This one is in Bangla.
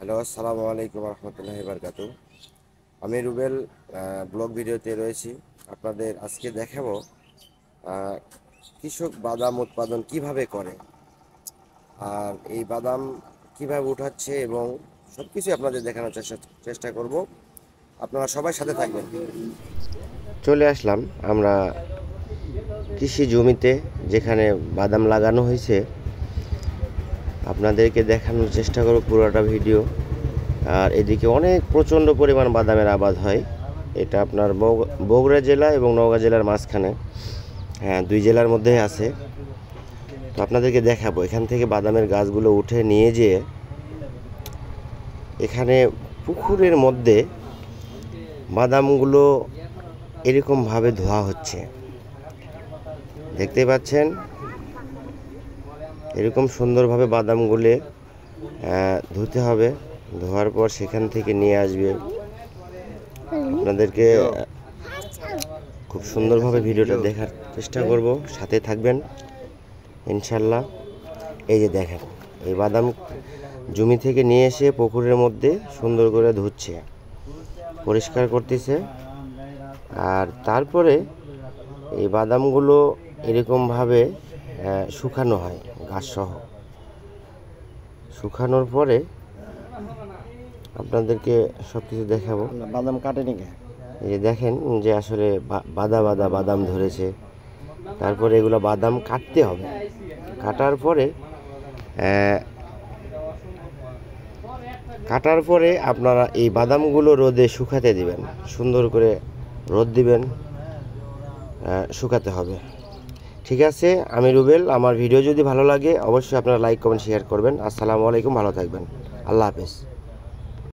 হ্যালো, আসসালামু আলাইকুম রহমতুল্লাহি বারকাতু। আমি রুবেল ব্লগ ভিডিওতে রয়েছি। আপনাদের আজকে দেখাবো কৃষক বাদাম উৎপাদন কিভাবে করে, আর এই বাদাম কিভাবে উঠাচ্ছে এবং সব কিছু আপনাদের দেখানোর চেষ্টা করব। আপনারা সবাই সাথে থাকবেন। চলে আসলাম আমরা কৃষি জমিতে, যেখানে বাদাম লাগানো হয়েছে। আপনাদেরকে দেখানোর চেষ্টা করব পুরোটা ভিডিও। আর এদিকে অনেক প্রচণ্ড পরিমাণ বাদামের আবাদ হয়। এটা আপনার বগুড়া জেলা এবং নওগাঁ জেলার মাঝখানে, হ্যাঁ, দুই জেলার মধ্যে আছে। তো আপনাদেরকে দেখাবো এখান থেকে বাদামের গাছগুলো উঠে নিয়ে যেয়ে এখানে পুকুরের মধ্যে বাদামগুলো এরকমভাবে ধোয়া হচ্ছে, দেখতে পাচ্ছেন। এরকম সুন্দরভাবে বাদামগুলো ধুতে হবে। ধোয়ার পর সেখান থেকে নিয়ে আসবে। আপনাদেরকে খুব সুন্দরভাবে ভিডিওটা দেখার চেষ্টা করব, সাথে থাকবেন ইনশাল্লাহ। এই যে দেখেন, এই বাদাম জমি থেকে নিয়ে এসে পুকুরের মধ্যে সুন্দর করে ধুচ্ছে, পরিষ্কার করতেছে। আর তারপরে এই বাদামগুলো এরকমভাবে শুকানো হয়, গাছসহ। শুকানোর পরে আপনাদেরকে সব কিছু দেখাবো। বাদাম কাটেনি কে? এই যে দেখেন যে আসলে বাদা বাদা বাদাম ধরেছে। তারপরে এগুলো বাদাম কাটতে হবে। কাটার পরে আপনারা এই বাদামগুলো রোদে শুকাতে দিবেন, সুন্দর করে রোদ দিবেন, শুকাতে হবে। ঠিক আছে, আমি রুবেল। আমার ভিডিও যদি ভালো লাগে অবশ্যই আপনারা লাইক কমেন্ট শেয়ার করবেন। আসসালামু আলাইকুম, ভালো থাকবেন, আল্লাহ হাফেজ।